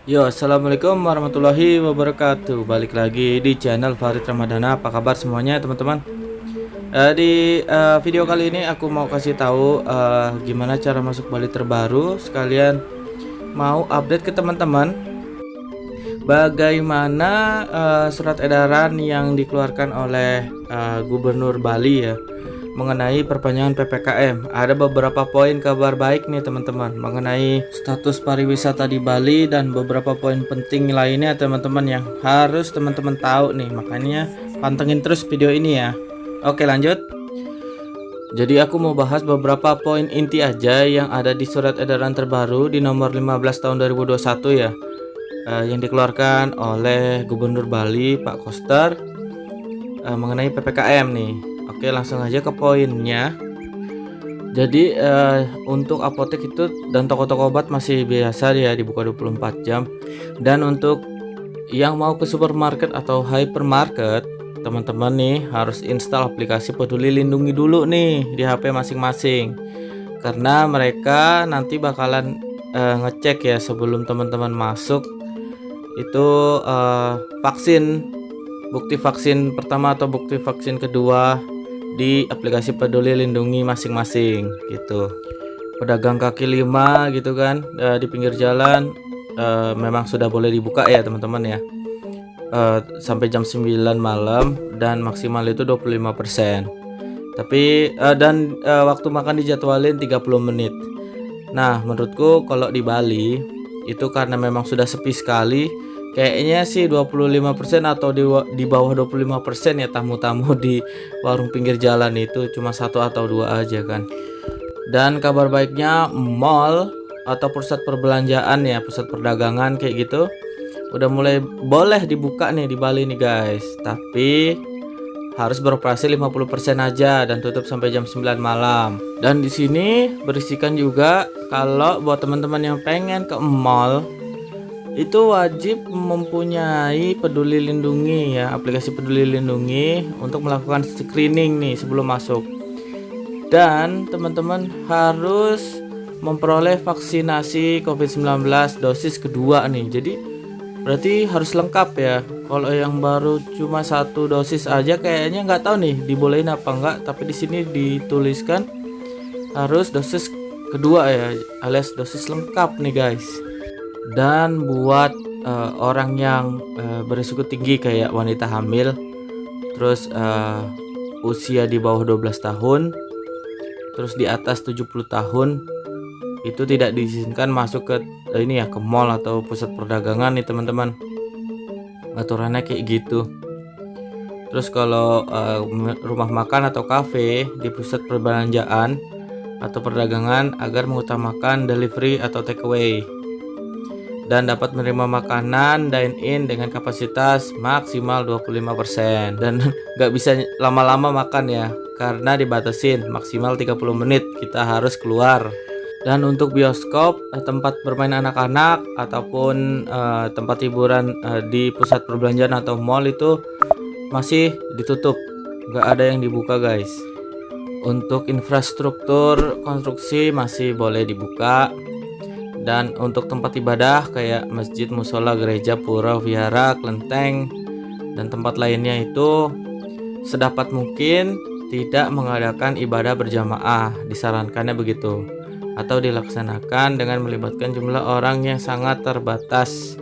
Yo, assalamualaikum warahmatullahi wabarakatuh. Balik lagi di channel Farid Ramadana. Apa kabar semuanya, teman-teman? Di video kali ini aku mau kasih tahu gimana cara masuk Bali terbaru. Sekalian mau update ke teman-teman bagaimana surat edaran yang dikeluarkan oleh Gubernur Bali ya mengenai perpanjangan PPKM. Ada beberapa poin kabar baik nih teman-teman mengenai status pariwisata di Bali dan beberapa poin penting lainnya teman-teman yang harus teman-teman tahu nih. Makanya pantengin terus video ini ya. Oke, lanjut. Jadi aku mau bahas beberapa poin inti aja yang ada di surat edaran terbaru di nomor 15 tahun 2021 ya, yang dikeluarkan oleh Gubernur Bali Pak Koster mengenai PPKM nih. Oke, langsung aja ke poinnya. Jadi untuk apotek itu dan toko-toko obat masih biasa ya dibuka 24 jam. Dan untuk yang mau ke supermarket atau hypermarket, teman-teman nih harus install aplikasi Peduli Lindungi dulu nih di HP masing-masing. Karena mereka nanti bakalan ngecek ya sebelum teman-teman masuk itu vaksin, bukti vaksin pertama atau bukti vaksin kedua di aplikasi Peduli Lindungi masing-masing gitu. Pedagang kaki lima gitu kan di pinggir jalan memang sudah boleh dibuka ya teman-teman ya, sampai jam 9 malam dan maksimal itu 25%. Tapi waktu makan dijadwalin 30 menit. Nah, menurutku kalau di Bali itu karena memang sudah sepi sekali, kayaknya sih 25% atau di bawah 25% ya tamu-tamu di warung pinggir jalan itu cuma satu atau dua aja kan. Dan kabar baiknya mall atau pusat perbelanjaan ya, pusat perdagangan kayak gitu udah mulai boleh dibuka nih di Bali nih guys. Tapi harus beroperasi 50% aja dan tutup sampai jam 9 malam. Dan di sini berisikan juga kalau buat teman-teman yang pengen ke mall itu wajib mempunyai Peduli Lindungi ya, aplikasi Peduli Lindungi untuk melakukan screening nih sebelum masuk. Dan teman-teman harus memperoleh vaksinasi COVID-19 dosis kedua nih. Jadi berarti harus lengkap ya. Kalau yang baru cuma satu dosis aja kayaknya nggak tahu nih dibolehin apa enggak, tapi di sini dituliskan harus dosis kedua ya, alias dosis lengkap nih guys. Dan buat orang yang berisiko tinggi kayak wanita hamil, terus usia di bawah 12 tahun, terus di atas 70 tahun itu tidak diizinkan masuk ke ini ya, ke mall atau pusat perdagangan nih teman-teman. Aturannya kayak gitu. Terus kalau rumah makan atau kafe di pusat perbelanjaan atau perdagangan agar mengutamakan delivery atau takeaway dan dapat menerima makanan dine-in dengan kapasitas maksimal 25% dan nggak bisa lama-lama makan ya karena dibatasin maksimal 30 menit kita harus keluar. Dan untuk bioskop, tempat bermain anak-anak ataupun tempat hiburan di pusat perbelanjaan atau mall itu masih ditutup, nggak ada yang dibuka guys. Untuk infrastruktur konstruksi masih boleh dibuka. Dan untuk tempat ibadah kayak masjid, musola, gereja, pura, vihara, kelenteng, dan tempat lainnya itu sedapat mungkin tidak mengadakan ibadah berjamaah, disarankannya begitu, atau dilaksanakan dengan melibatkan jumlah orang yang sangat terbatas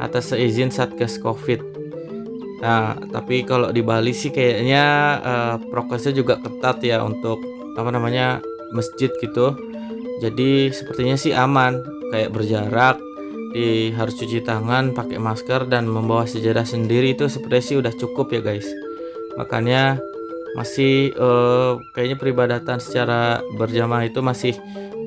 atas seizin Satgas Covid. Nah, tapi kalau di Bali sih kayaknya prokesnya juga ketat ya untuk masjid gitu. Jadi sepertinya sih aman, kayak berjarak, harus cuci tangan, pakai masker dan membawa sejadah sendiri itu sepertinya sih udah cukup ya guys. Makanya masih kayaknya peribadatan secara berjamaah itu masih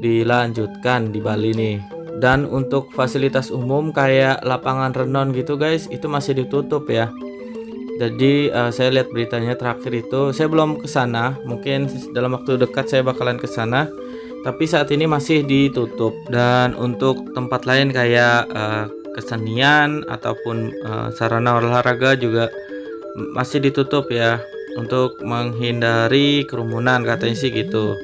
dilanjutkan di Bali nih. Dan untuk fasilitas umum kayak lapangan renon gitu guys itu masih ditutup ya. Jadi saya lihat beritanya terakhir itu, saya belum ke sana, mungkin dalam waktu dekat saya bakalan ke sana. Tapi saat ini masih ditutup. Dan untuk tempat lain kayak kesenian ataupun sarana olahraga juga masih ditutup ya, untuk menghindari kerumunan katanya sih gitu.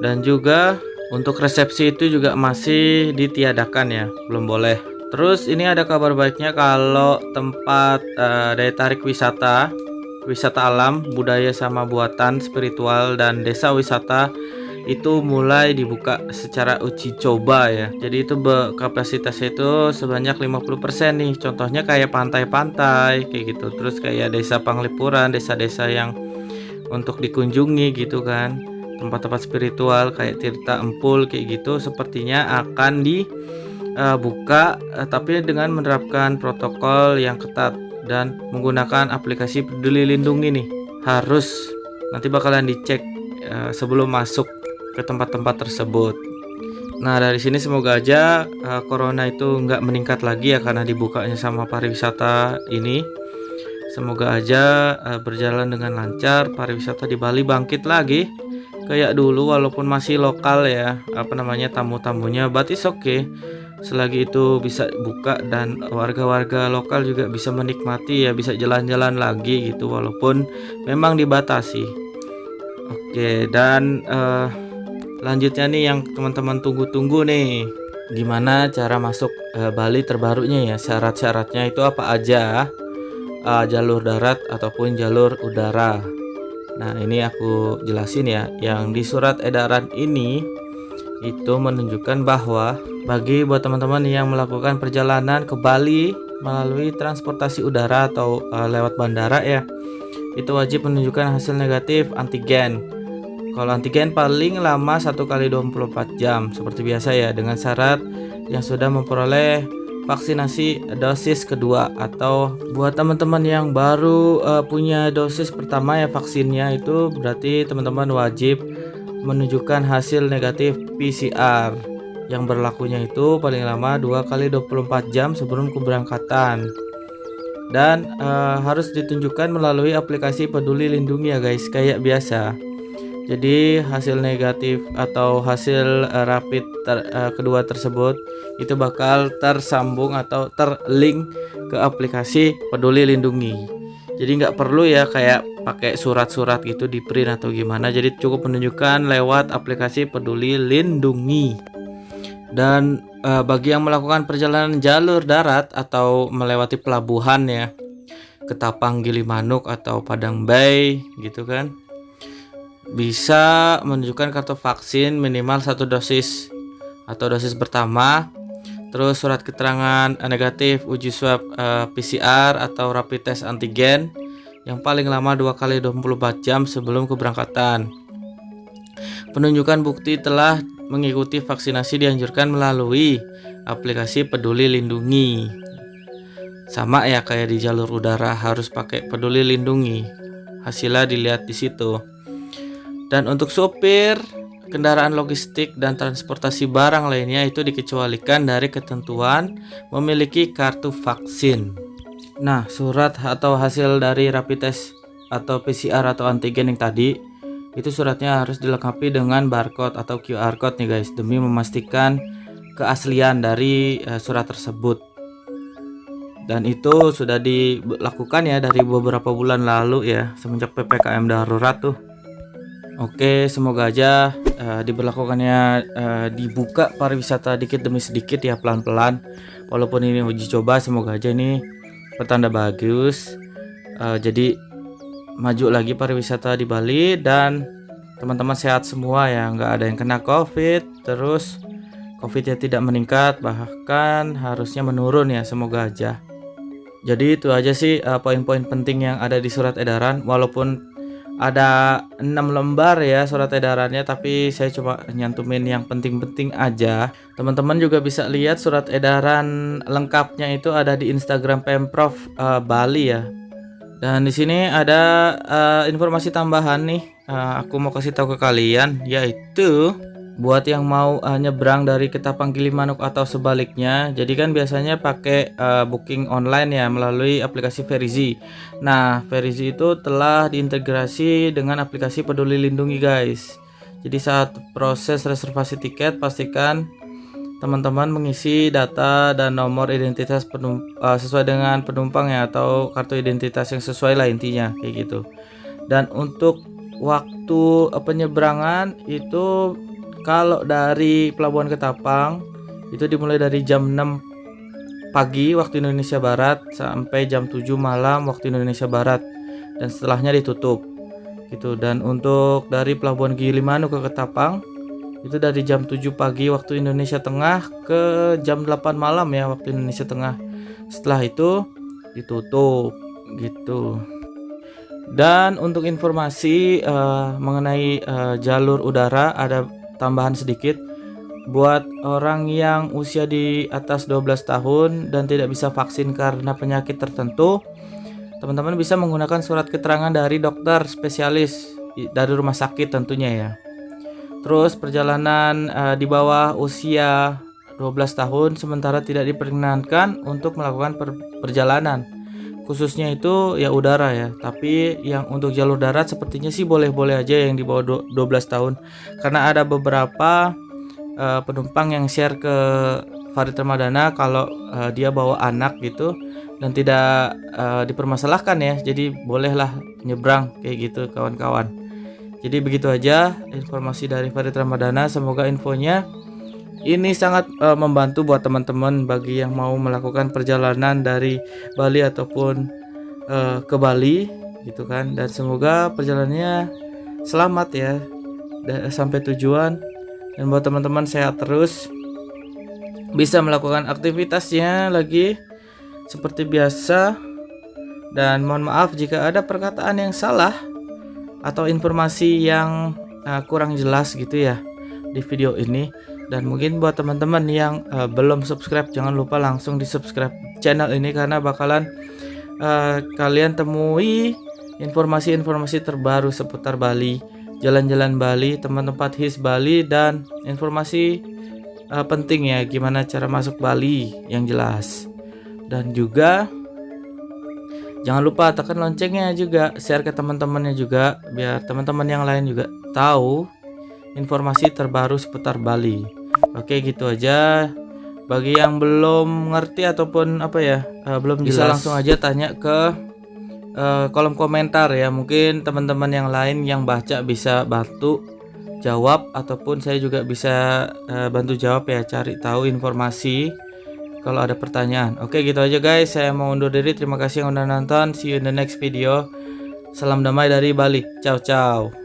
Dan juga untuk resepsi itu juga masih ditiadakan ya, belum boleh. Terus ini ada kabar baiknya kalau tempat daya tarik wisata alam, budaya sama buatan spiritual dan desa wisata itu mulai dibuka secara uji coba ya. Jadi itu kapasitasnya itu sebanyak 50% nih. Contohnya kayak pantai-pantai kayak gitu. Terus kayak desa Panglipuran, desa-desa yang untuk dikunjungi gitu kan. Tempat-tempat spiritual kayak Tirta Empul kayak gitu sepertinya akan dibuka tapi dengan menerapkan protokol yang ketat dan menggunakan aplikasi Peduli Lindungi nih. Harus nanti bakalan dicek sebelum masuk ke tempat-tempat tersebut. Nah dari sini semoga aja corona itu nggak meningkat lagi ya karena dibukanya sama pariwisata ini. Semoga aja berjalan dengan lancar, pariwisata di Bali bangkit lagi kayak dulu walaupun masih lokal ya tamu-tamunya, but it's okay. Selagi itu bisa buka dan warga-warga lokal juga bisa menikmati ya, bisa jalan-jalan lagi gitu walaupun memang dibatasi. Oke, dan lanjutnya nih yang teman-teman tunggu-tunggu nih, gimana cara masuk Bali terbarunya ya, syarat-syaratnya itu apa aja, jalur darat ataupun jalur udara. Nah ini aku jelasin ya, yang di surat edaran ini itu menunjukkan bahwa bagi buat teman-teman yang melakukan perjalanan ke Bali melalui transportasi udara atau lewat bandara ya, itu wajib menunjukkan hasil negatif antigen. Kalau antigen paling lama 1 kali 24 jam seperti biasa ya, dengan syarat yang sudah memperoleh vaksinasi dosis kedua. Atau buat teman-teman yang baru punya dosis pertama ya vaksinnya, itu berarti teman-teman wajib menunjukkan hasil negatif PCR yang berlakunya itu paling lama 2 kali 24 jam sebelum keberangkatan. Dan harus ditunjukkan melalui aplikasi Peduli Lindungi ya guys, kayak biasa. Jadi hasil negatif atau hasil rapid kedua tersebut itu bakal tersambung atau terlink ke aplikasi Peduli Lindungi. Jadi nggak perlu ya kayak pakai surat-surat gitu di print atau gimana. Jadi cukup menunjukkan lewat aplikasi Peduli Lindungi. Dan bagi yang melakukan perjalanan jalur darat atau melewati pelabuhan ya, Ketapang, Gilimanuk atau Padang Bay gitu kan, bisa menunjukkan kartu vaksin minimal 1 dosis atau dosis pertama, terus surat keterangan negatif uji swab PCR atau rapid test antigen yang paling lama 2 kali 24 jam sebelum keberangkatan. Penunjukan bukti telah mengikuti vaksinasi dianjurkan melalui aplikasi Peduli Lindungi. Sama ya kayak di jalur udara, harus pakai Peduli Lindungi. Hasilnya dilihat di situ. Dan untuk sopir kendaraan logistik dan transportasi barang lainnya itu dikecualikan dari ketentuan memiliki kartu vaksin. Nah, surat atau hasil dari rapid test atau PCR atau antigen yang tadi, itu suratnya harus dilengkapi dengan barcode atau QR code nih guys, demi memastikan keaslian dari surat tersebut. Dan itu sudah dilakukan ya dari beberapa bulan lalu ya, semenjak PPKM darurat tuh. Oke, semoga aja diberlakukannya dibuka pariwisata dikit demi sedikit ya, pelan-pelan. Walaupun ini uji coba, semoga aja ini pertanda bagus. Jadi maju lagi pariwisata di Bali dan teman-teman sehat semua ya, nggak ada yang kena COVID, terus COVID-nya tidak meningkat, bahkan harusnya menurun ya, semoga aja. Jadi itu aja sih poin-poin penting yang ada di surat edaran. Walaupun ada 6 lembar ya surat edarannya, tapi saya coba nyantumin yang penting-penting aja. Teman-teman juga bisa lihat surat edaran lengkapnya itu ada di Instagram Pemprov Bali ya. Dan di sini ada informasi tambahan nih, aku mau kasih tahu ke kalian, yaitu buat yang mau nyebrang dari Ketapang Gilimanuk atau sebaliknya. Jadi kan biasanya pakai booking online ya melalui aplikasi Verizi. Nah, Verizi itu telah diintegrasi dengan aplikasi Peduli Lindungi guys. Jadi saat proses reservasi tiket, pastikan teman-teman mengisi data dan nomor identitas sesuai dengan penumpang ya, atau kartu identitas yang sesuai lah intinya kayak gitu. Dan untuk waktu penyeberangan itu kalau dari Pelabuhan Ketapang itu dimulai dari jam 6 pagi waktu Indonesia Barat sampai jam 7 malam waktu Indonesia Barat, dan setelahnya ditutup gitu. Dan untuk dari Pelabuhan Gilimanuk ke Ketapang itu dari jam 7 pagi waktu Indonesia Tengah ke jam 8 malam ya waktu Indonesia Tengah. Setelah itu ditutup gitu. Dan untuk informasi mengenai jalur udara, ada tambahan sedikit buat orang yang usia di atas 12 tahun dan tidak bisa vaksin karena penyakit tertentu. Teman-teman bisa menggunakan surat keterangan dari dokter spesialis dari rumah sakit tentunya ya. Terus perjalanan di bawah usia 12 tahun sementara tidak diperkenankan untuk melakukan perjalanan, khususnya itu ya udara ya. Tapi yang untuk jalur darat sepertinya sih boleh-boleh aja yang di bawah 12 tahun, karena ada beberapa penumpang yang share ke Farid Ramadana kalau dia bawa anak gitu dan tidak dipermasalahkan ya, jadi bolehlah nyebrang kayak gitu kawan-kawan. Jadi begitu aja informasi dari Farid Ramadana, semoga infonya ini sangat membantu buat teman-teman bagi yang mau melakukan perjalanan dari Bali ataupun ke Bali gitu kan. Dan semoga perjalanannya selamat ya sampai tujuan, dan buat teman-teman sehat terus, bisa melakukan aktivitasnya lagi seperti biasa. Dan mohon maaf jika ada perkataan yang salah atau informasi yang kurang jelas gitu ya di video ini. Dan mungkin buat teman-teman yang belum subscribe, jangan lupa langsung di subscribe channel ini, karena bakalan kalian temui informasi-informasi terbaru seputar Bali, jalan-jalan Bali, tempat-tempat hits Bali, dan informasi penting ya gimana cara masuk Bali yang jelas. Dan juga jangan lupa tekan loncengnya juga, share ke teman-temannya juga biar teman-teman yang lain juga tahu informasi terbaru seputar Bali. Oke, gitu aja. Bagi yang belum ngerti ataupun belum jelas, bisa langsung aja tanya ke kolom komentar ya. Mungkin teman-teman yang lain yang baca bisa bantu jawab, ataupun saya juga bisa bantu jawab ya, cari tahu informasi kalau ada pertanyaan. Oke, gitu aja guys, saya mau undur diri. Terima kasih yang udah nonton. See you in the next video. Salam damai dari Bali. Ciao ciao.